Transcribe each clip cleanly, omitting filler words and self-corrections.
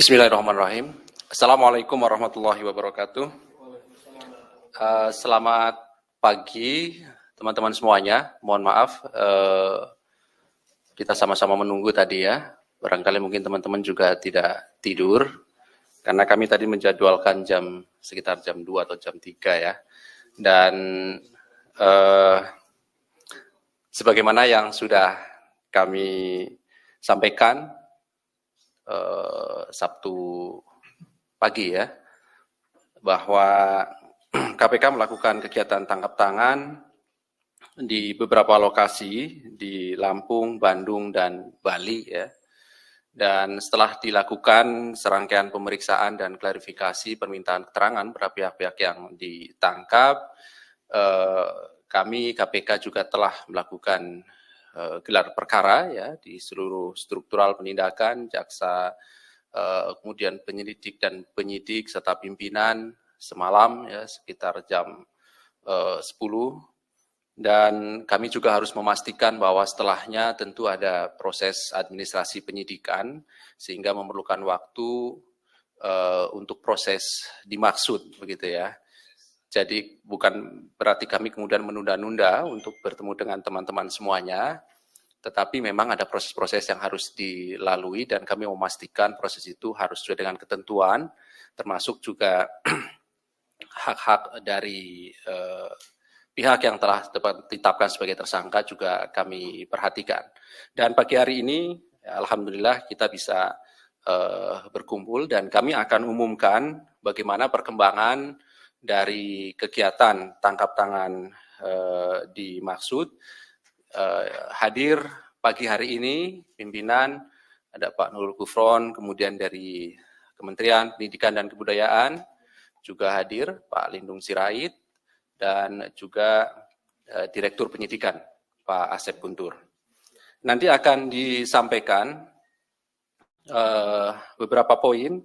Bismillahirrahmanirrahim. Assalamualaikum warahmatullahi wabarakatuh. Selamat pagi teman-teman semuanya. Mohon maaf kita sama-sama menunggu tadi ya. Barangkali mungkin teman-teman juga tidak tidur karena kami tadi menjadwalkan sekitar jam 2 atau jam 3 ya. Dan sebagaimana yang sudah kami sampaikan Sabtu pagi ya, bahwa KPK melakukan kegiatan tangkap tangan di beberapa lokasi di Lampung, Bandung, dan Bali ya. Dan setelah dilakukan serangkaian pemeriksaan dan klarifikasi permintaan keterangan beberapa pihak-pihak yang ditangkap, kami KPK juga telah melakukan gelar perkara ya di seluruh struktural penindakan, jaksa, kemudian penyelidik dan penyidik serta pimpinan semalam ya sekitar jam 10, dan kami juga harus memastikan bahwa setelahnya tentu ada proses administrasi penyidikan sehingga memerlukan waktu untuk proses dimaksud begitu ya. Jadi bukan berarti kami kemudian menunda-nunda untuk bertemu dengan teman-teman semuanya, tetapi memang ada proses-proses yang harus dilalui dan kami memastikan proses itu harus sesuai dengan ketentuan, termasuk juga hak-hak dari pihak yang telah ditetapkan sebagai tersangka juga kami perhatikan. Dan pagi hari ini, alhamdulillah kita bisa berkumpul dan kami akan umumkan bagaimana perkembangan dari kegiatan tangkap tangan dimaksud. Hadir pagi hari ini pimpinan, ada Pak Nurul Gufron, kemudian dari Kementerian Pendidikan dan Kebudayaan juga hadir Pak Lindung Sirait, dan juga Direktur Penyidikan Pak Asep Guntur. Nanti akan disampaikan beberapa poin,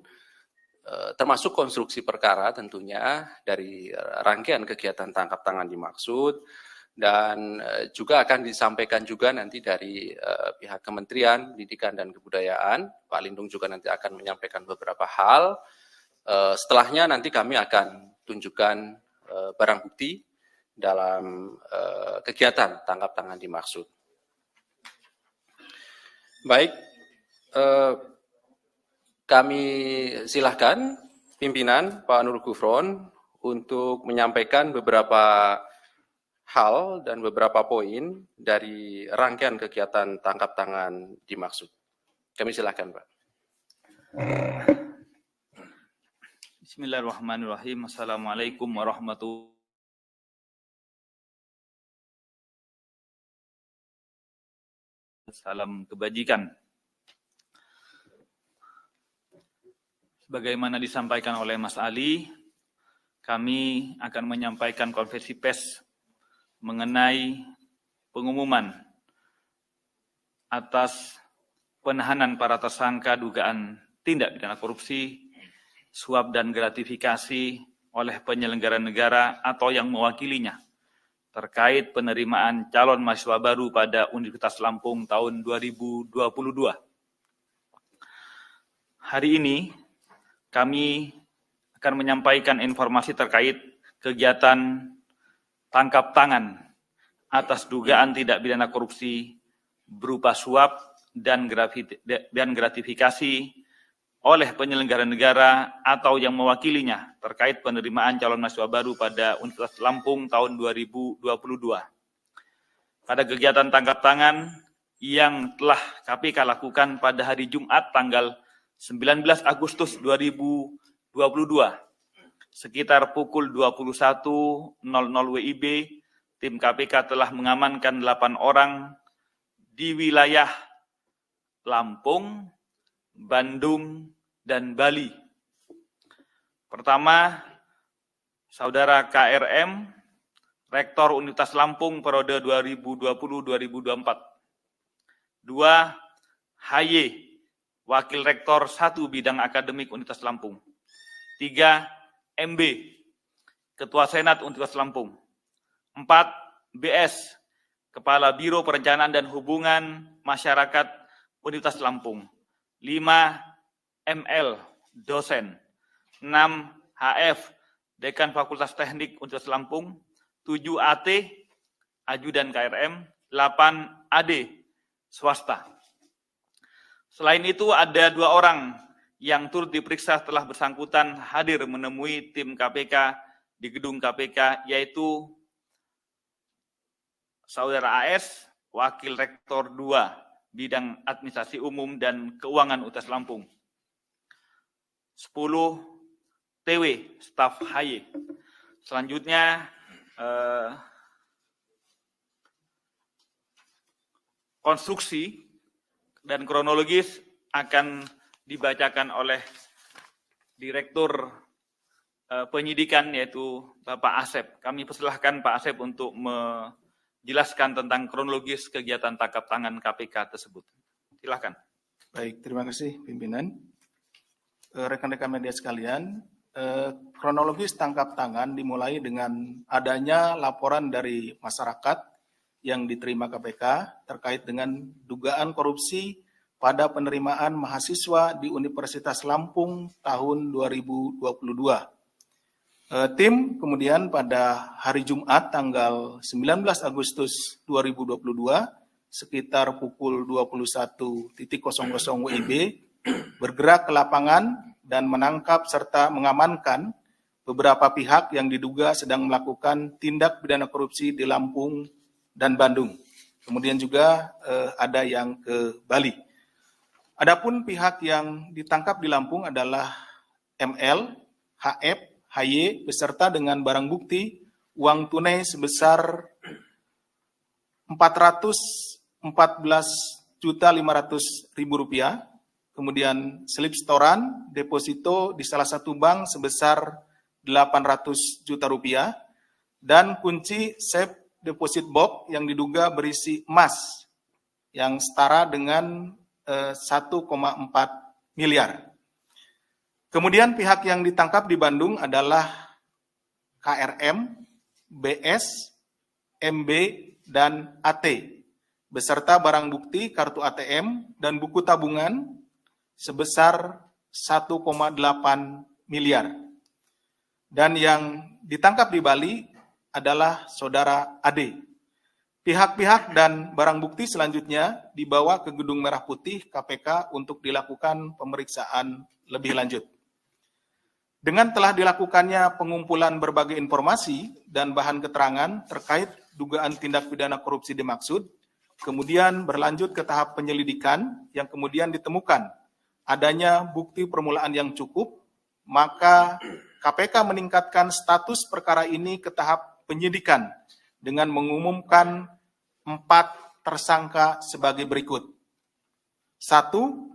termasuk konstruksi perkara tentunya dari rangkaian kegiatan tangkap tangan dimaksud, dan juga akan disampaikan juga nanti dari pihak Kementerian Pendidikan dan Kebudayaan. Pak Lindung juga nanti akan menyampaikan beberapa hal. Setelahnya nanti kami akan tunjukkan barang bukti dalam kegiatan tangkap tangan dimaksud. Baik, kami silahkan pimpinan Pak Nurul Gufron untuk menyampaikan beberapa hal dan beberapa poin dari rangkaian kegiatan tangkap tangan dimaksud. Kami silahkan, Pak. Bismillahirrahmanirrahim. Assalamualaikum warahmatullahi wabarakatuh. Salam kebajikan. Sebagaimana disampaikan oleh Mas Ali, kami akan menyampaikan konferensi pers mengenai pengumuman atas penahanan para tersangka dugaan tindak pidana korupsi, suap dan gratifikasi oleh penyelenggara negara atau yang mewakilinya terkait penerimaan calon mahasiswa baru pada Universitas Lampung tahun 2022. Hari ini kami akan menyampaikan informasi terkait kegiatan tangkap tangan atas dugaan tidak pidana korupsi berupa suap dan gratifikasi oleh penyelenggara negara atau yang mewakilinya terkait penerimaan calon mahasiswa baru pada Universitas Lampung tahun 2022. Pada kegiatan tangkap tangan yang telah KPK lakukan pada hari Jumat tanggal 19 Agustus 2022, sekitar pukul 21.00 WIB, tim KPK telah mengamankan 8 orang di wilayah Lampung, Bandung, dan Bali. Pertama, Saudara KRM, Rektor Universitas Lampung periode 2020-2024. 2, HY, Wakil Rektor 1 Bidang Akademik Universitas Lampung. 3, MB, Ketua Senat Universitas Lampung. 4, BS, Kepala Biro Perencanaan dan Hubungan Masyarakat Universitas Lampung. 5, ML, dosen. 6 HF, Dekan Fakultas Teknik Universitas Lampung. 7 AT, Ajudan KRM. 8 AD, swasta. Selain itu ada 2 orang yang turut diperiksa setelah bersangkutan hadir menemui tim KPK di gedung KPK, yaitu Saudara AS, Wakil Rektor 2, Bidang Administrasi Umum dan Keuangan UTS Lampung. 10 TW, staf HY. Selanjutnya, konstruksi dan kronologis akan dibacakan oleh Direktur Penyidikan, yaitu Bapak Asep. Kami persilahkan Pak Asep untuk menjelaskan tentang kronologis kegiatan tangkap tangan KPK tersebut. Silakan. Baik, terima kasih pimpinan. Rekan-rekan media sekalian, kronologis tangkap tangan dimulai dengan adanya laporan dari masyarakat yang diterima KPK terkait dengan dugaan korupsi pada penerimaan mahasiswa di Universitas Lampung tahun 2022. Tim kemudian pada hari Jumat tanggal 19 Agustus 2022 sekitar pukul 21.00 WIB bergerak ke lapangan dan menangkap serta mengamankan beberapa pihak yang diduga sedang melakukan tindak pidana korupsi di Lampung dan Bandung. Kemudian juga ada yang ke Bali. Adapun pihak yang ditangkap di Lampung adalah ML, HF, HY beserta dengan barang bukti uang tunai sebesar Rp414.500.000, kemudian slip setoran deposito di salah satu bank sebesar Rp800 juta, dan kunci safe deposit box yang diduga berisi emas yang setara dengan 1,4 miliar. Kemudian pihak yang ditangkap di Bandung adalah KRM, BS, MB, dan AT, beserta barang bukti kartu ATM dan buku tabungan sebesar 1,8 miliar. Dan yang ditangkap di Bali adalah Saudara AD. Pihak-pihak dan barang bukti selanjutnya dibawa ke Gedung Merah Putih KPK untuk dilakukan pemeriksaan lebih lanjut. Dengan telah dilakukannya pengumpulan berbagai informasi dan bahan keterangan terkait dugaan tindak pidana korupsi dimaksud, kemudian berlanjut ke tahap penyelidikan yang kemudian ditemukan adanya bukti permulaan yang cukup, maka KPK meningkatkan status perkara ini ke tahap penyidikan dengan mengumumkan 4 tersangka sebagai berikut. 1.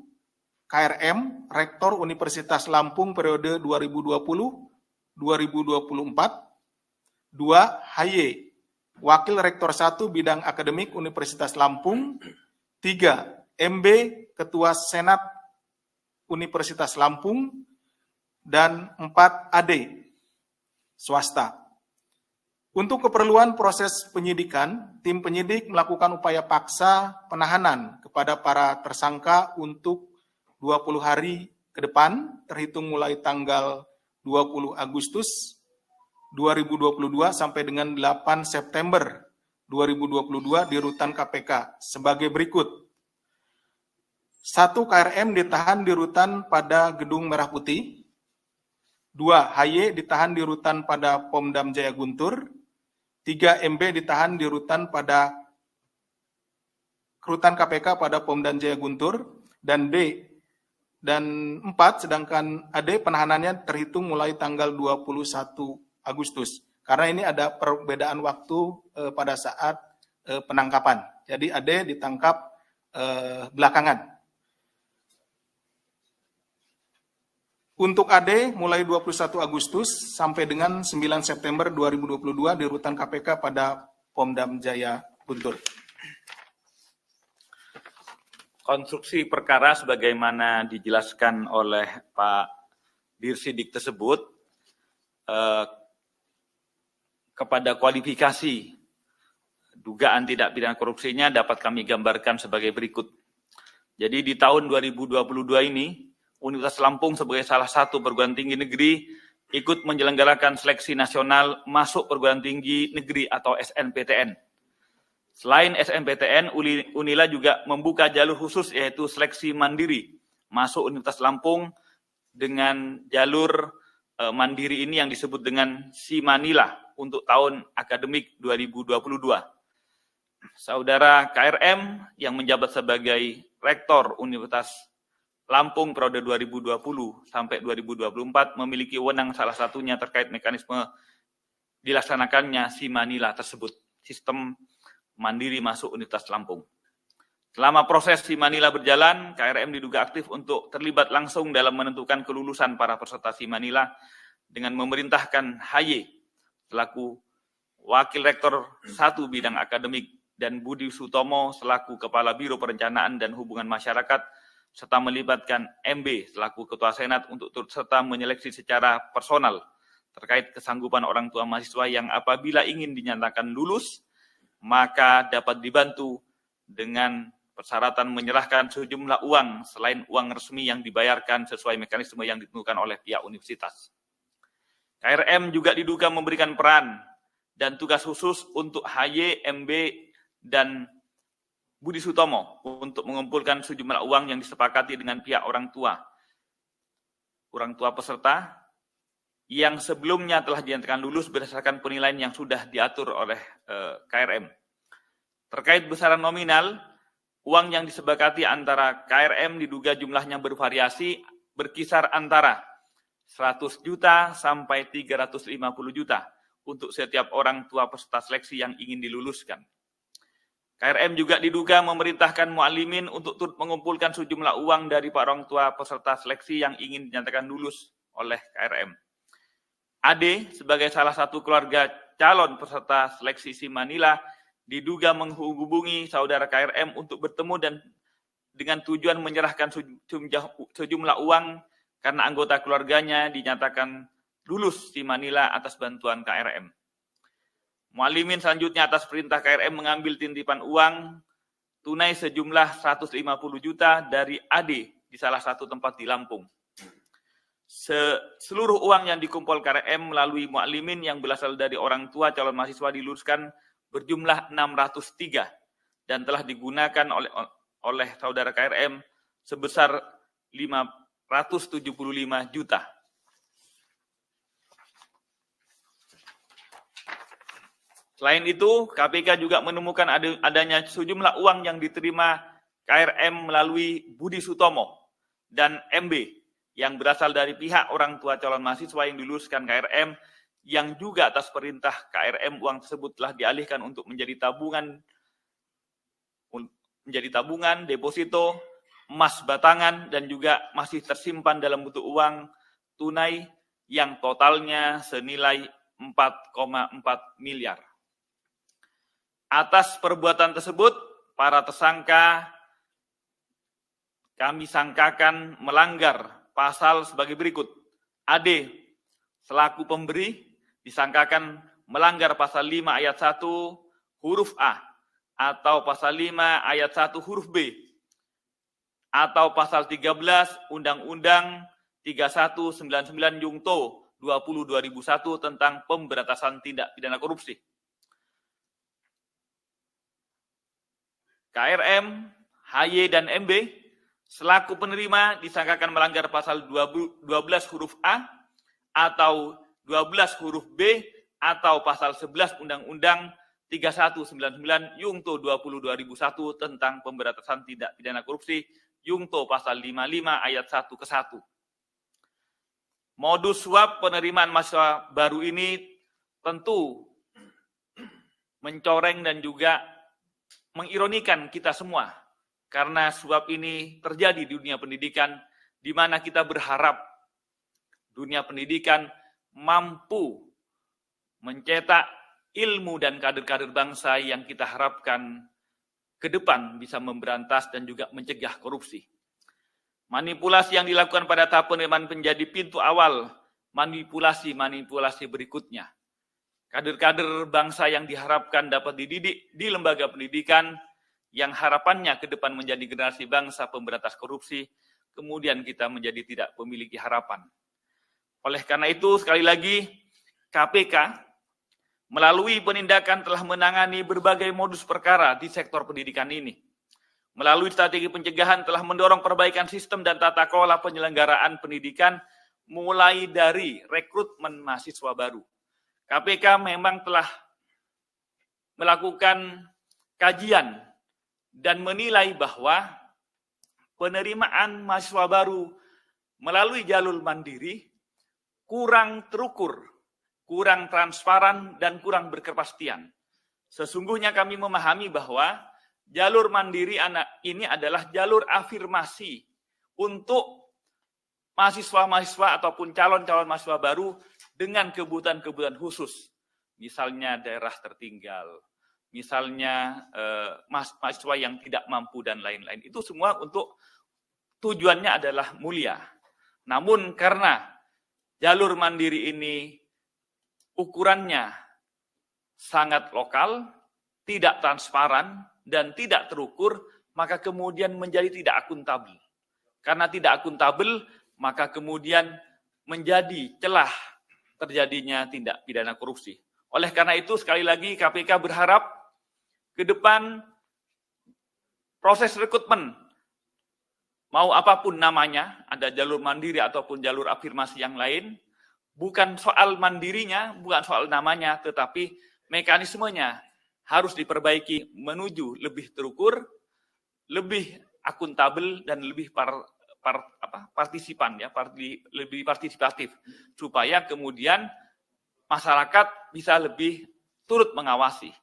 KRM, Rektor Universitas Lampung periode 2020-2024. 2. HY, Wakil Rektor 1 Bidang Akademik Universitas Lampung. 3. MB, Ketua Senat Universitas Lampung. Dan 4. AD, swasta. Untuk keperluan proses penyidikan, tim penyidik melakukan upaya paksa penahanan kepada para tersangka untuk 20 hari ke depan, terhitung mulai tanggal 20 Agustus 2022 sampai dengan 8 September 2022 di rutan KPK sebagai berikut. 1. KRM ditahan di rutan pada Gedung Merah Putih. 2. HY ditahan di rutan pada Pomdam Jaya Guntur. 3. MB ditahan di rutan KPK pada Pomdam Jaya Guntur. Dan 4, sedangkan AD penahanannya terhitung mulai tanggal 21 Agustus. Karena ini ada perbedaan waktu pada saat penangkapan. Jadi AD ditangkap belakangan. Untuk AD mulai 21 Agustus sampai dengan 9 September 2022 di rutan KPK pada Pomdam Jaya Guntur. Konstruksi perkara sebagaimana dijelaskan oleh Pak Dirsidik tersebut kepada kualifikasi dugaan tidak pidana korupsinya dapat kami gambarkan sebagai berikut. Jadi di tahun 2022 ini Universitas Lampung sebagai salah satu perguruan tinggi negeri ikut menyelenggarakan seleksi nasional masuk perguruan tinggi negeri atau SNPTN. Selain SNPTN, Unila juga membuka jalur khusus yaitu seleksi mandiri masuk Universitas Lampung dengan jalur mandiri ini yang disebut dengan Simanila untuk tahun akademik 2022. Saudara KRM yang menjabat sebagai Rektor Universitas Lampung periode 2020 sampai 2024 memiliki wewenang salah satunya terkait mekanisme dilaksanakannya Simanila tersebut, sistem mandiri masuk Universitas Lampung. Selama proses Simanila berjalan, KRM diduga aktif untuk terlibat langsung dalam menentukan kelulusan para peserta Simanila dengan memerintahkan HY selaku Wakil Rektor 1 Bidang Akademik dan Budi Sutomo selaku Kepala Biro Perencanaan dan Hubungan Masyarakat serta melibatkan MB selaku Ketua Senat untuk turut serta menyeleksi secara personal terkait kesanggupan orang tua mahasiswa yang apabila ingin dinyatakan lulus maka dapat dibantu dengan persyaratan menyerahkan sejumlah uang selain uang resmi yang dibayarkan sesuai mekanisme yang ditentukan oleh pihak universitas. KRM juga diduga memberikan peran dan tugas khusus untuk HY, MB, dan Budi Sutomo untuk mengumpulkan sejumlah uang yang disepakati dengan pihak orang tua peserta yang sebelumnya telah dinyatakan lulus berdasarkan penilaian yang sudah diatur oleh KRM. Terkait besaran nominal, uang yang disepakati antara KRM diduga jumlahnya bervariasi berkisar antara 100 juta sampai 350 juta untuk setiap orang tua peserta seleksi yang ingin diluluskan. KRM juga diduga memerintahkan mu'alimin untuk turut mengumpulkan sejumlah uang dari para orang tua peserta seleksi yang ingin dinyatakan lulus oleh KRM. AD sebagai salah satu keluarga calon peserta seleksi Simanila diduga menghubungi saudara KRM untuk bertemu dan dengan tujuan menyerahkan sejumlah uang karena anggota keluarganya dinyatakan lulus Simanila atas bantuan KRM. Mu'alimin selanjutnya atas perintah KRM mengambil titipan uang tunai sejumlah 150 juta dari AD di salah satu tempat di Lampung. Seluruh uang yang dikumpul KRM melalui mu'alimin yang berasal dari orang tua calon mahasiswa diluluskan berjumlah 603 dan telah digunakan oleh saudara KRM sebesar 575 juta. Selain itu, KPK juga menemukan adanya sejumlah uang yang diterima KRM melalui Budi Sutomo dan MB yang berasal dari pihak orang tua calon mahasiswa yang diluluskan KRM yang juga atas perintah KRM uang tersebut telah dialihkan untuk menjadi tabungan, deposito, emas batangan dan juga masih tersimpan dalam bentuk uang tunai yang totalnya senilai 4,4 miliar. Atas perbuatan tersebut, para tersangka kami sangkakan melanggar pasal sebagai berikut. AD selaku pemberi disangkakan melanggar pasal 5 ayat 1 huruf A atau pasal 5 ayat 1 huruf B atau pasal 13 Undang-Undang 3199 Jungto 20/2001 tentang pemberantasan tindak pidana korupsi. KRM, HY, dan MB selaku penerima disangkakan melanggar pasal 12 huruf A atau 12 huruf B atau pasal 11 Undang-Undang 3199 Jungto 20/2001 tentang pemberantasan tindak pidana korupsi Jungto pasal 55 ayat 1 ke 1. Modus suap penerimaan mahasiswa baru ini tentu mencoreng dan juga mengironikan kita semua karena suap ini terjadi di dunia pendidikan di mana kita berharap dunia pendidikan mampu mencetak ilmu dan kader-kader bangsa yang kita harapkan ke depan bisa memberantas dan juga mencegah korupsi. Manipulasi yang dilakukan pada tahap penerimaan menjadi pintu awal manipulasi berikutnya. Kader-kader bangsa yang diharapkan dapat dididik di lembaga pendidikan yang harapannya ke depan menjadi generasi bangsa pemberantas korupsi, kemudian kita menjadi tidak memiliki harapan. Oleh karena itu, sekali lagi, KPK melalui penindakan telah menangani berbagai modus perkara di sektor pendidikan ini. Melalui strategi pencegahan telah mendorong perbaikan sistem dan tata kelola penyelenggaraan pendidikan mulai dari rekrutmen mahasiswa baru. KPK memang telah melakukan kajian dan menilai bahwa penerimaan mahasiswa baru melalui jalur mandiri kurang terukur, kurang transparan, dan kurang berkepastian. Sesungguhnya kami memahami bahwa jalur mandiri ini adalah jalur afirmasi untuk mahasiswa-mahasiswa ataupun calon-calon mahasiswa baru dengan kebutuhan-kebutuhan khusus. Misalnya daerah tertinggal, misalnya mahasiswa yang tidak mampu dan lain-lain. Itu semua untuk tujuannya adalah mulia. Namun karena jalur mandiri ini ukurannya sangat lokal, tidak transparan, dan tidak terukur, maka kemudian menjadi tidak akuntabel. Karena tidak akuntabel, maka kemudian menjadi celah terjadinya tindak pidana korupsi. Oleh karena itu, sekali lagi KPK berharap ke depan proses rekrutmen, mau apapun namanya, ada jalur mandiri ataupun jalur afirmasi yang lain, bukan soal mandirinya, bukan soal namanya, tetapi mekanismenya harus diperbaiki menuju lebih terukur, lebih akuntabel, dan lebih partisipan, ya, lebih partisipatif, supaya kemudian masyarakat bisa lebih turut mengawasi.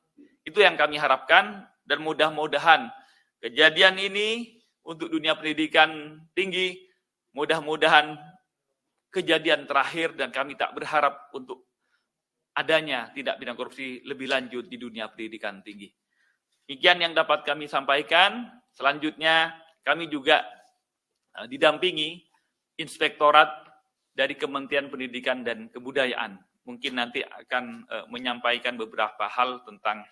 Itu yang kami harapkan, dan mudah-mudahan kejadian ini untuk dunia pendidikan tinggi, mudah-mudahan kejadian terakhir, dan kami tak berharap untuk adanya tindak pidana korupsi lebih lanjut di dunia pendidikan tinggi. Demikian yang dapat kami sampaikan. Selanjutnya kami juga didampingi inspektorat dari Kementerian Pendidikan dan Kebudayaan. Mungkin nanti akan menyampaikan beberapa hal tentang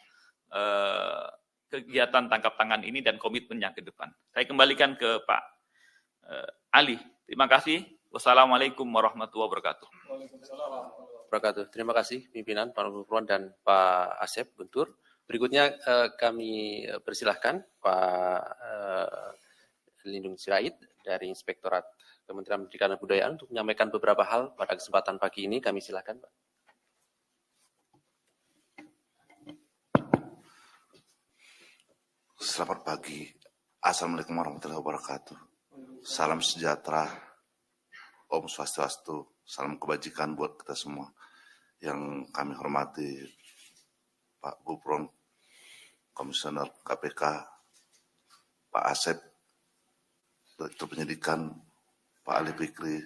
kegiatan tangkap tangan ini dan komitmennya ke depan. Saya kembalikan ke Pak Ali. Terima kasih. Wassalamualaikum warahmatullahi wabarakatuh. Terima kasih pimpinan Pak Nurul dan Pak Asep Guntur. Berikutnya kami persilahkan Pak Lindung Sirait dari Inspektorat Kementerian Pendidikan dan Kebudayaan untuk menyampaikan beberapa hal pada kesempatan pagi ini. Kami silakan, Pak. Selamat pagi. Assalamualaikum warahmatullahi wabarakatuh. Salam sejahtera. Om Swastiastu. Salam kebajikan buat kita semua. Yang kami hormati Pak Gufron, Komisioner KPK, Pak Asep, Direktur Penyidikan, Pak Ali Fikri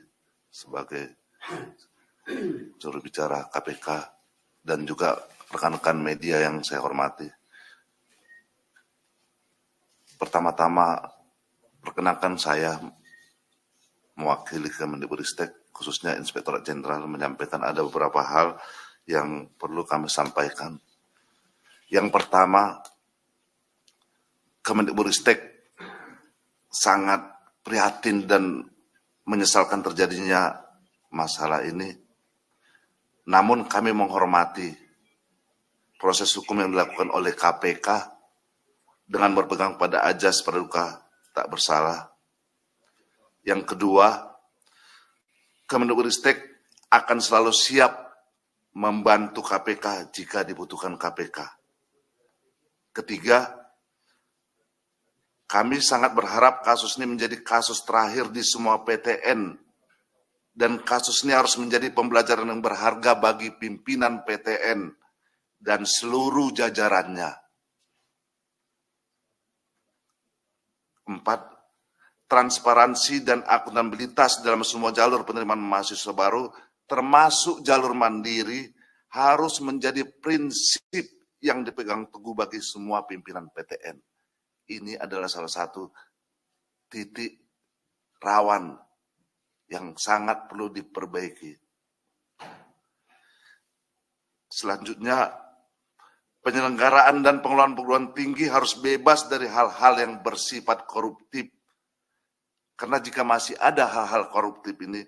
sebagai juru bicara KPK, dan juga rekan-rekan media yang saya hormati. Pertama-tama, perkenalkan saya mewakili Kemendikbudristek, khususnya Inspektorat Jenderal, menyampaikan ada beberapa hal yang perlu kami sampaikan. Yang pertama, Kemendikbudristek sangat prihatin dan menyesalkan terjadinya masalah ini. Namun kami menghormati proses hukum yang dilakukan oleh KPK dengan berpegang pada ajas praduga tak bersalah. Yang kedua, Kemendikbudristek akan selalu siap membantu KPK jika dibutuhkan KPK. Ketiga, kami sangat berharap kasus ini menjadi kasus terakhir di semua PTN, dan kasus ini harus menjadi pembelajaran yang berharga bagi pimpinan PTN dan seluruh jajarannya. 4. Transparansi dan akuntabilitas dalam semua jalur penerimaan mahasiswa baru, termasuk jalur mandiri, harus menjadi prinsip yang dipegang teguh bagi semua pimpinan PTN. Ini adalah salah satu titik rawan yang sangat perlu diperbaiki. Selanjutnya, penyelenggaraan dan pengelolaan perguruan tinggi harus bebas dari hal-hal yang bersifat koruptif Karena jika masih ada hal-hal koruptif ini,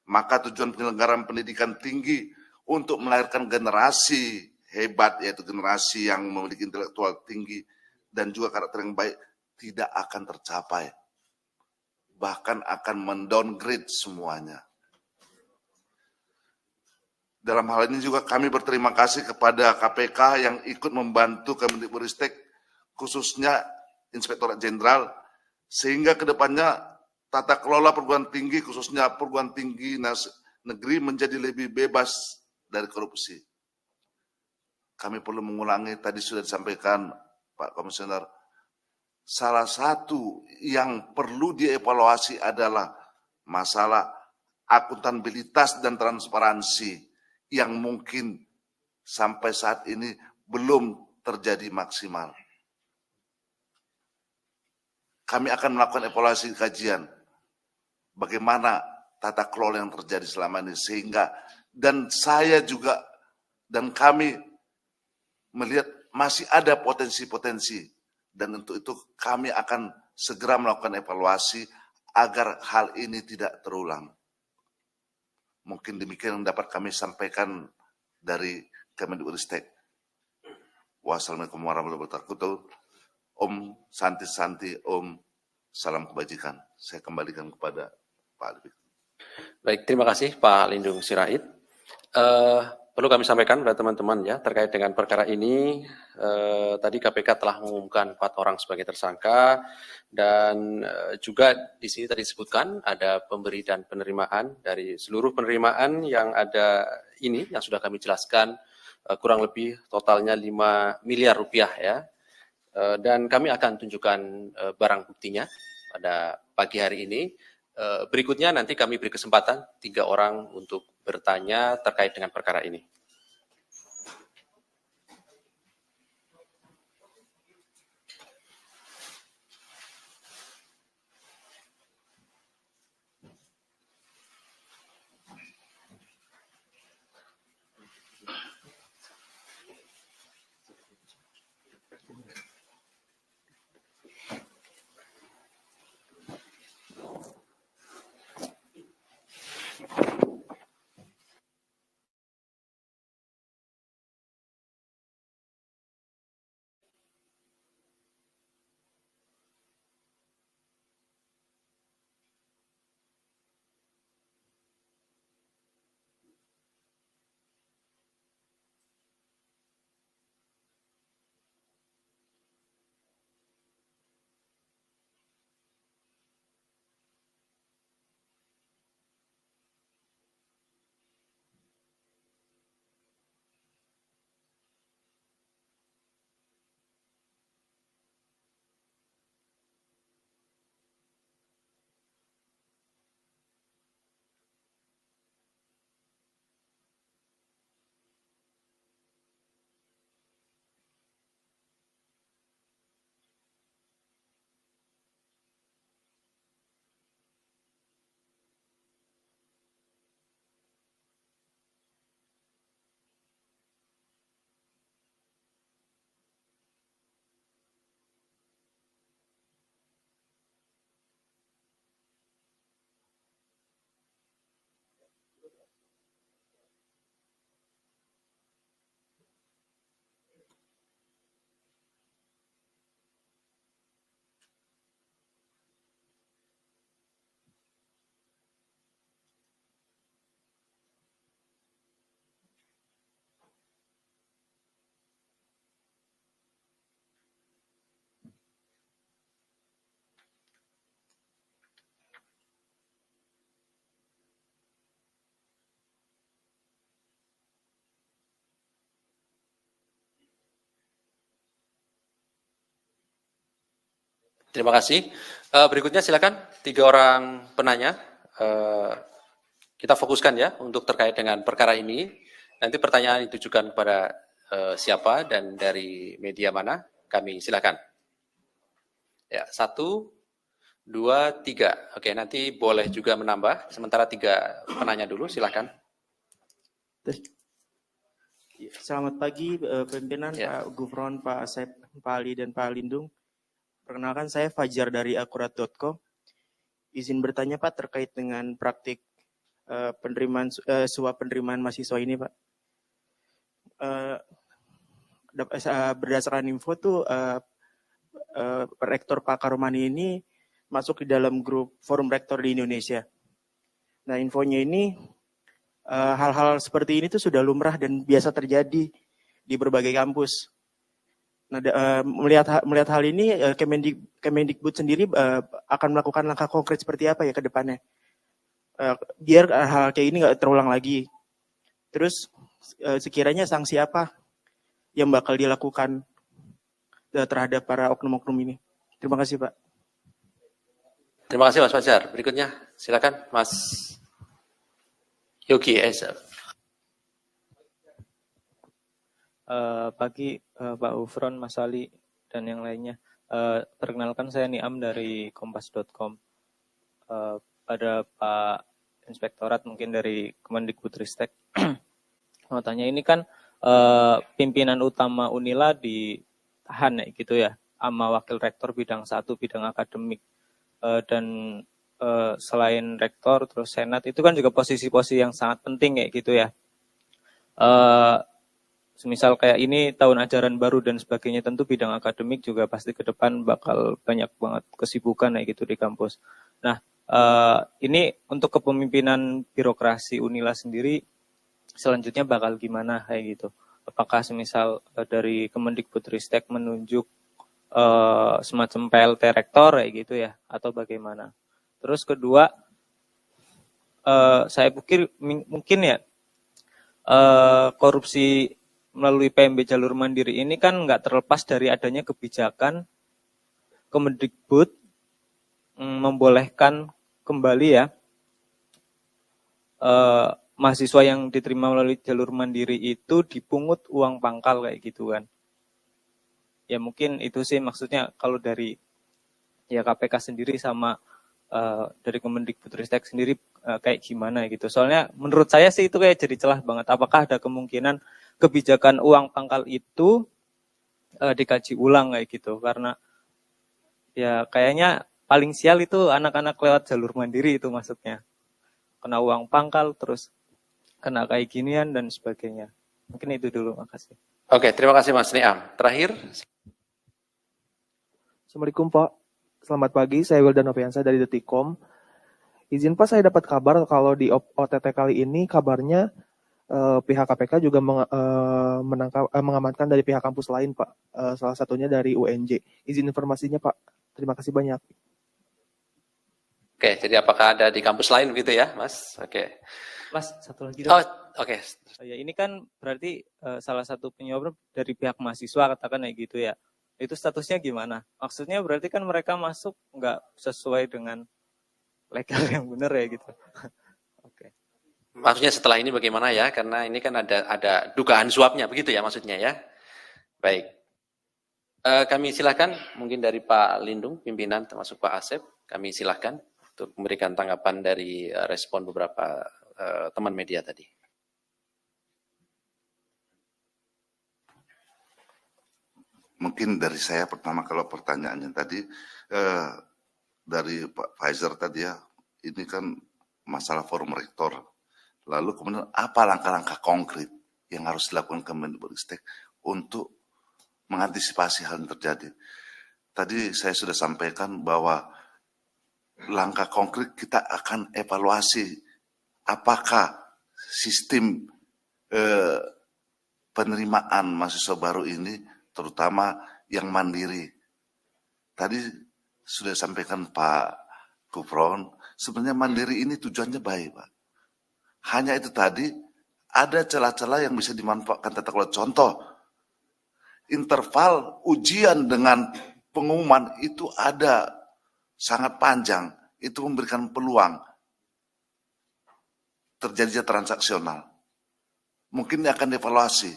maka tujuan penyelenggaraan pendidikan tinggi untuk melahirkan generasi hebat, yaitu generasi yang memiliki intelektual tinggi dan juga karakter yang baik, tidak akan tercapai. Bahkan akan mendowngrade semuanya. Dalam hal ini juga kami berterima kasih kepada KPK yang ikut membantu Kemendikbudristek, khususnya Inspektorat Jenderal, sehingga kedepannya tata kelola perguruan tinggi, khususnya perguruan tinggi negeri menjadi lebih bebas dari korupsi. Kami perlu mengulangi, tadi sudah disampaikan Pak Komisioner, salah satu yang perlu dievaluasi adalah masalah akuntabilitas dan transparansi yang mungkin sampai saat ini belum terjadi maksimal. Kami akan melakukan evaluasi kajian bagaimana tata kelola yang terjadi selama ini, sehingga dan saya juga dan kami melihat masih ada potensi-potensi, dan untuk itu kami akan segera melakukan evaluasi agar hal ini tidak terulang. Mungkin demikian yang dapat kami sampaikan dari Kemendikbudristek. Wassalamualaikum warahmatullahi wabarakatuh. Om Santi, Om salam kebajikan. Saya kembalikan kepada Pak Alif. Baik, terima kasih Pak Lindung Sirait. Perlu kami sampaikan kepada teman-teman ya, terkait dengan perkara ini, tadi KPK telah mengumumkan 4 orang sebagai tersangka, dan juga di sini tadi disebutkan ada pemberi dan penerimaan. Dari seluruh penerimaan yang ada ini, yang sudah kami jelaskan, kurang lebih totalnya 5 miliar rupiah ya. Dan kami akan tunjukkan barang buktinya pada pagi hari ini. Berikutnya nanti kami beri kesempatan 3 orang untuk bertanya terkait dengan perkara ini. Terima kasih. Berikutnya silakan 3 orang penanya. Kita fokuskan ya untuk terkait dengan perkara ini. Nanti pertanyaan ditujukan kepada siapa dan dari media mana. Kami silakan. Ya, 1, 2, 3. Oke, nanti boleh juga menambah. Sementara 3 penanya dulu, silakan. Selamat pagi pimpinan ya. Pak Gufron, Pak Asep, Pak Ali, dan Pak Lindung. Perkenalkan saya Fajar dari akurat.com. izin bertanya Pak terkait dengan praktik suap penerimaan mahasiswa ini Pak. Berdasarkan info tuh Rektor Pak Karomani ini masuk di dalam grup forum rektor di Indonesia. Nah infonya ini hal-hal seperti ini tuh sudah lumrah dan biasa terjadi di berbagai kampus. Nah, melihat hal ini, Kemendikbud sendiri akan melakukan langkah konkret seperti apa ya ke depannya, biar hal kayak ini nggak terulang lagi. Terus sekiranya sanksi apa yang bakal dilakukan terhadap para oknum-oknum ini? Terima kasih Pak. Terima kasih Mas Fajar. Berikutnya silakan Mas Yogi Eza. Pagi Pak Ufron, Mas Ali, dan yang lainnya. Perkenalkan saya Niam dari kompas.com. Pada Pak Inspektorat mungkin dari Kemendikbudristek. Mau tanya, ini kan pimpinan utama Unila ditahan ya gitu ya, sama Wakil Rektor bidang 1 bidang akademik. Dan selain Rektor terus Senat itu kan juga posisi-posisi yang sangat penting kayak gitu ya. Semisal kayak ini tahun ajaran baru dan sebagainya, tentu bidang akademik juga pasti ke depan bakal banyak banget kesibukan kayak gitu di kampus. Nah, ini untuk kepemimpinan birokrasi Unila sendiri selanjutnya bakal gimana kayak gitu? Apakah semisal dari Kemendikbudristek menunjuk semacam PLT rektor kayak gitu ya, atau bagaimana? Terus kedua, saya pikir mungkin ya korupsi melalui PMB jalur mandiri ini kan nggak terlepas dari adanya kebijakan Kemendikbud membolehkan kembali ya mahasiswa yang diterima melalui jalur mandiri itu dipungut uang pangkal kayak gitu kan. Ya mungkin itu sih maksudnya kalau dari ya KPK sendiri sama dari Kemendikbudristek sendiri kayak gimana gitu. Soalnya menurut saya sih itu kayak jadi celah banget. Apakah ada kemungkinan kebijakan uang pangkal itu dikaji ulang kayak gitu, karena ya kayaknya paling sial itu anak-anak lewat jalur mandiri itu, maksudnya kena uang pangkal terus kena kayak ginian dan sebagainya. Mungkin itu dulu, makasih. Oke, terima kasih Mas Niam. Terakhir. Assalamualaikum Pak, selamat pagi, saya Wildan Noviansa dari Detikcom. Izin Pak, saya dapat kabar kalau di OTT kali ini kabarnya pihak KPK juga mengamankan dari pihak kampus lain, Pak. Salah satunya dari UNJ. Izin informasinya, Pak. Terima kasih banyak. Oke, jadi apakah ada di kampus lain begitu ya, Mas? Oke. Mas, satu lagi. Oh, oke. Ya, ini kan berarti salah satu penyuap dari pihak mahasiswa, katakan kayak gitu ya. Itu statusnya gimana? Maksudnya berarti kan mereka masuk nggak sesuai dengan legal yang benar ya gitu. Oke. Maksudnya setelah ini bagaimana ya? Karena ini kan ada dugaan suapnya, begitu ya maksudnya ya. Baik. Kami silakan mungkin dari Pak Lindung, pimpinan termasuk Pak Asep, kami silakan untuk memberikan tanggapan dari respon beberapa teman media tadi. Mungkin dari saya pertama, kalau pertanyaannya tadi dari Pak Fajar tadi ya, ini kan masalah forum rektor. Lalu kemudian apa langkah-langkah konkret yang harus dilakukan Kemendikbudristek untuk mengantisipasi hal yang terjadi. Tadi saya sudah sampaikan bahwa langkah konkret kita akan evaluasi apakah sistem penerimaan mahasiswa baru ini, terutama yang mandiri. Tadi sudah sampaikan Pak Gufron, sebenarnya mandiri ini tujuannya baik, Pak. Hanya itu tadi, ada celah-celah yang bisa dimanfaatkan tata kelola. Contoh, interval ujian dengan pengumuman itu ada sangat panjang. Itu memberikan peluang terjadinya transaksional. Mungkin akan dievaluasi.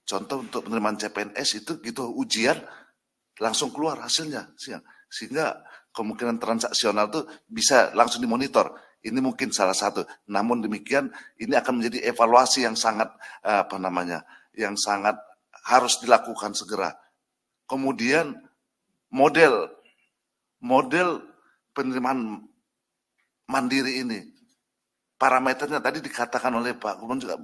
Contoh untuk penerimaan CPNS itu gitu ujian langsung keluar hasilnya. Sehingga kemungkinan transaksional itu bisa langsung dimonitor. Ini mungkin salah satu. Namun demikian ini akan menjadi evaluasi yang sangat yang sangat harus dilakukan segera. Kemudian model penerimaan mandiri ini. Parameternya tadi dikatakan oleh Pak Gubernur juga.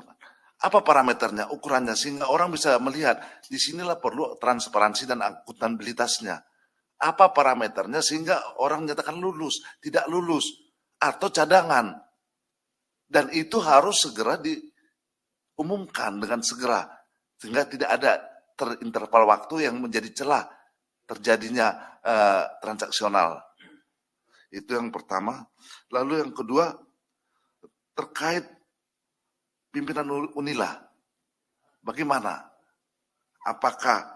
Apa parameternya, ukurannya, sehingga orang bisa melihat, disinilah perlu transparansi dan akuntabilitasnya. Apa parameternya sehingga orang menyatakan lulus, tidak lulus, atau cadangan. Dan itu harus segera diumumkan dengan segera, sehingga tidak ada interval waktu yang menjadi celah terjadinya transaksional. Itu yang pertama. Lalu yang kedua, terkait pimpinan Unila. Bagaimana? Apakah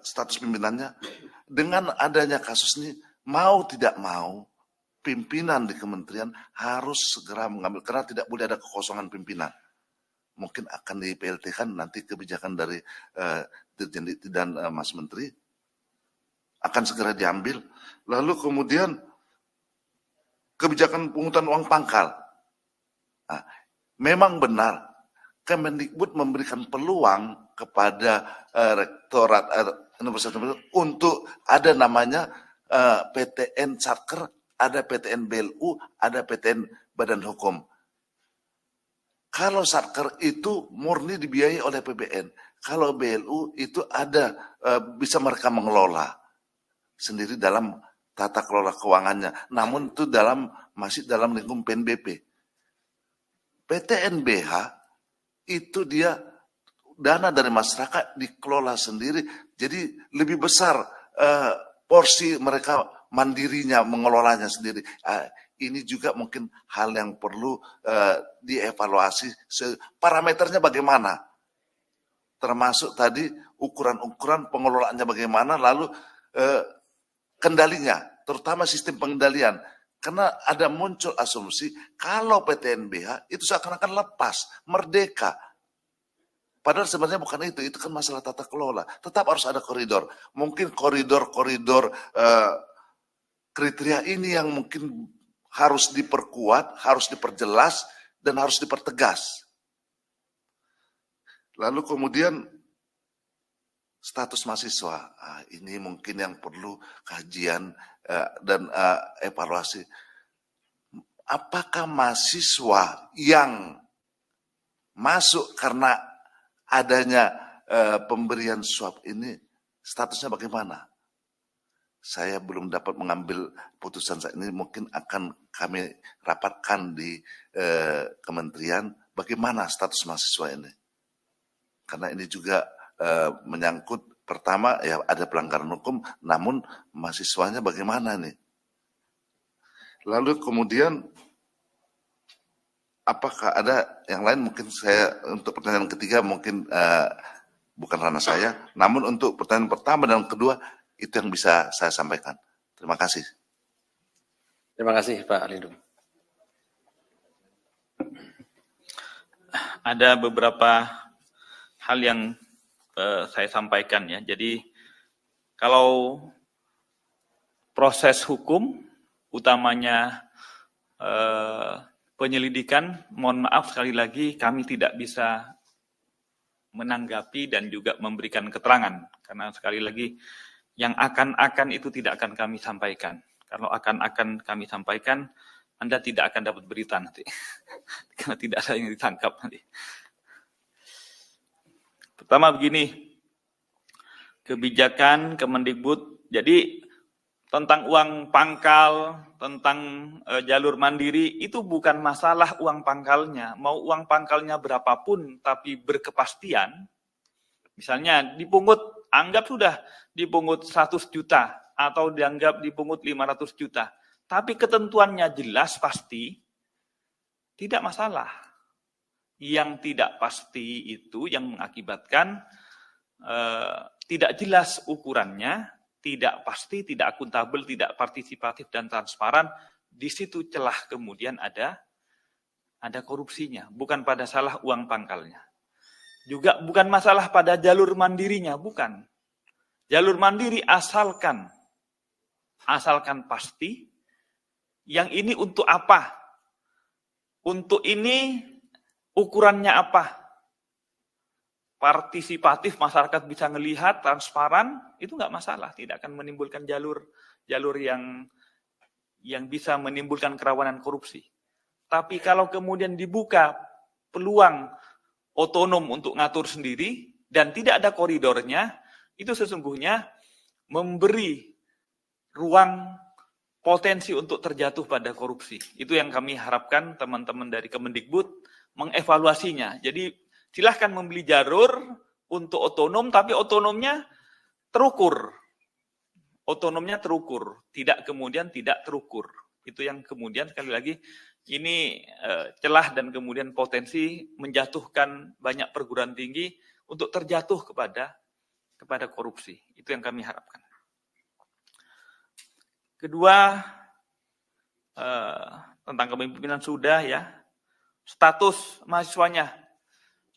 status pimpinannya? Dengan adanya kasus ini, mau tidak mau, pimpinan di kementerian harus segera mengambil, karena tidak boleh ada kekosongan pimpinan. Mungkin akan di PLT-kan nanti kebijakan dari Dirjen dan Mas Menteri akan segera diambil. Lalu kemudian kebijakan pungutan uang pangkal. Nah, memang benar Kemendikbud memberikan peluang kepada Rektorat Universitas untuk ada namanya PTN Satker, ada PTN BLU, ada PTN Badan Hukum. Kalau Satker itu murni dibiayai oleh APBN. Kalau BLU itu ada bisa mereka mengelola sendiri dalam tata kelola keuangannya. Namun itu masih dalam lingkup PNBP. PTNBH itu dia dana dari masyarakat dikelola sendiri. Jadi lebih besar porsi mereka mandirinya mengelolanya sendiri. Ini juga mungkin hal yang perlu dievaluasi. Parameternya bagaimana? Termasuk tadi ukuran-ukuran pengelolaannya bagaimana, lalu kendalinya, terutama sistem pengendalian. Karena ada muncul asumsi kalau PTNBH itu seakan-akan lepas, merdeka. Padahal sebenarnya bukan itu kan masalah tata kelola. Tetap harus ada koridor. Mungkin koridor-koridor kriteria ini yang mungkin harus diperkuat, harus diperjelas, dan harus dipertegas. Lalu kemudian status mahasiswa, ini mungkin yang perlu kajian dan evaluasi. Apakah mahasiswa yang masuk karena adanya pemberian suap ini statusnya bagaimana? Saya belum dapat mengambil putusan saat ini, mungkin akan kami rapatkan di kementerian bagaimana status mahasiswa ini. Karena ini juga menyangkut, pertama ya ada pelanggaran hukum, namun mahasiswanya bagaimana nih? Lalu kemudian apakah ada yang lain? Mungkin saya untuk pertanyaan ketiga mungkin bukan ranah saya, namun untuk pertanyaan pertama dan kedua itu yang bisa saya sampaikan. Terima kasih. Terima kasih Pak Lindung. Ada beberapa hal yang saya sampaikan ya. Jadi kalau proses hukum utamanya penyelidikan, mohon maaf sekali lagi kami tidak bisa menanggapi dan juga memberikan keterangan karena sekali lagi yang akan itu tidak akan kami sampaikan. Kalau akan kami sampaikan, Anda tidak akan dapat berita nanti karena tidak ada yang ditangkap nanti. Pertama begini, kebijakan Kemendikbud, jadi tentang uang pangkal, tentang jalur mandiri, itu bukan masalah uang pangkalnya. Mau uang pangkalnya berapapun, tapi berkepastian, misalnya dipungut, anggap sudah dipungut 100 juta, atau dianggap dipungut 500 juta. Tapi ketentuannya jelas, pasti, tidak masalah. Yang tidak pasti itu yang mengakibatkan tidak jelas ukurannya, tidak pasti, tidak akuntabel, tidak partisipatif dan transparan. Di situ celah kemudian ada korupsinya, bukan pada salah uang pangkalnya. Juga bukan masalah pada jalur mandirinya, bukan. Jalur mandiri asalkan pasti. Yang ini untuk apa? Untuk ini ukurannya apa? Partisipatif, masyarakat bisa melihat, transparan, itu nggak masalah. Tidak akan menimbulkan jalur yang yang bisa menimbulkan kerawanan korupsi. Tapi kalau kemudian dibuka peluang otonom untuk ngatur sendiri dan tidak ada koridornya, itu sesungguhnya memberi ruang potensi untuk terjatuh pada korupsi. Itu yang kami harapkan teman-teman dari Kemendikbud mengevaluasinya. Jadi silahkan membeli jalur untuk otonom, tapi otonomnya terukur. Otonomnya terukur, tidak kemudian tidak terukur. Itu yang kemudian sekali lagi ini celah dan kemudian potensi menjatuhkan banyak perguruan tinggi untuk terjatuh kepada korupsi. Itu yang kami harapkan. Kedua, tentang kepemimpinan sudah ya, status mahasiswanya.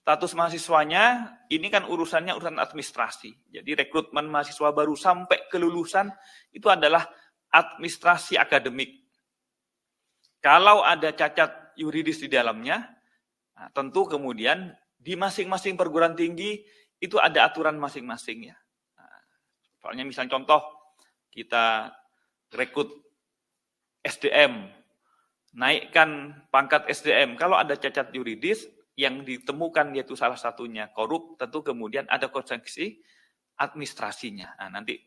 Status mahasiswanya ini kan urusan administrasi. Jadi rekrutmen mahasiswa baru sampai kelulusan itu adalah administrasi akademik. Kalau ada cacat yuridis di dalamnya, nah, tentu kemudian di masing-masing perguruan tinggi itu ada aturan masing-masing ya. Nah, soalnya misalnya contoh kita rekrut SDM, naikkan pangkat SDM. Kalau ada cacat yuridis yang ditemukan yaitu salah satunya korup, tentu kemudian ada konsekuensi administrasinya. Nah, nanti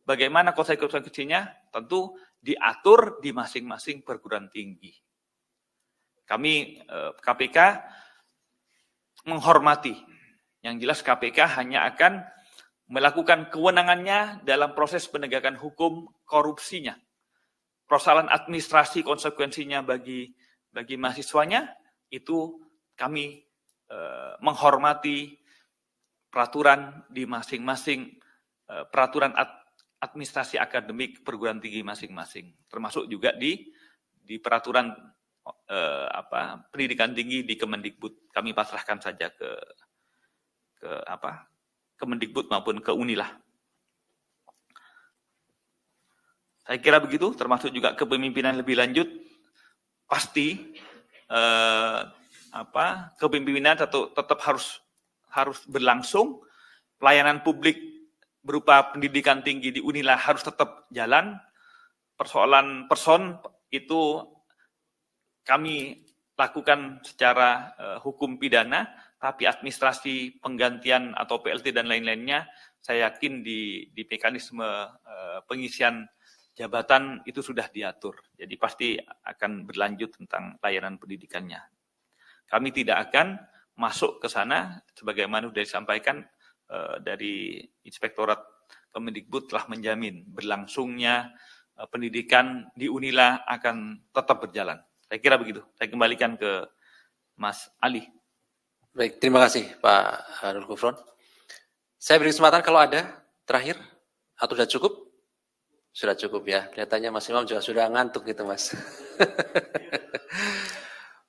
bagaimana konsekuensinya? Tentu diatur di masing-masing perguruan tinggi. Kami KPK menghormati. Yang jelas KPK hanya akan melakukan kewenangannya dalam proses penegakan hukum korupsinya. Persoalan administrasi konsekuensinya bagi mahasiswanya itu kami menghormati peraturan di masing-masing peraturan administrasi akademik perguruan tinggi masing-masing, termasuk juga di peraturan pendidikan tinggi di Kemendikbud. Kami pasrahkan saja ke Kemendikbud maupun ke Unilah. Saya kira begitu, termasuk juga kepemimpinan lebih lanjut. Pasti kepemimpinan tetap harus berlangsung. Pelayanan publik berupa pendidikan tinggi di Unilah harus tetap jalan. Persoalan person itu kami lakukan secara hukum pidana, tapi administrasi penggantian atau PLT dan lain-lainnya, saya yakin di mekanisme pengisian jabatan itu sudah diatur. Jadi pasti akan berlanjut tentang layanan pendidikannya. Kami tidak akan masuk ke sana, sebagaimana sudah disampaikan dari Inspektorat Kemendikbud telah menjamin berlangsungnya pendidikan di Unilah akan tetap berjalan. Saya kira begitu. Saya kembalikan ke Mas Ali. Baik, terima kasih Pak Nurul Gufron. Saya beri kesempatan kalau ada terakhir, atau sudah cukup? Sudah cukup ya, kelihatannya Mas Imam juga sudah ngantuk gitu Mas.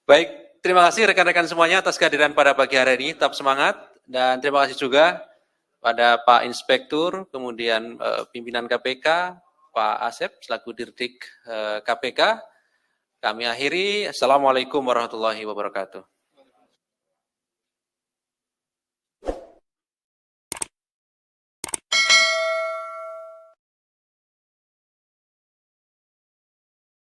Baik, terima kasih rekan-rekan semuanya atas kehadiran pada pagi hari ini, tetap semangat, dan terima kasih juga pada Pak Inspektur, kemudian pimpinan KPK, Pak Asep, selaku Dirdik KPK. Kami akhiri, Assalamualaikum warahmatullahi wabarakatuh.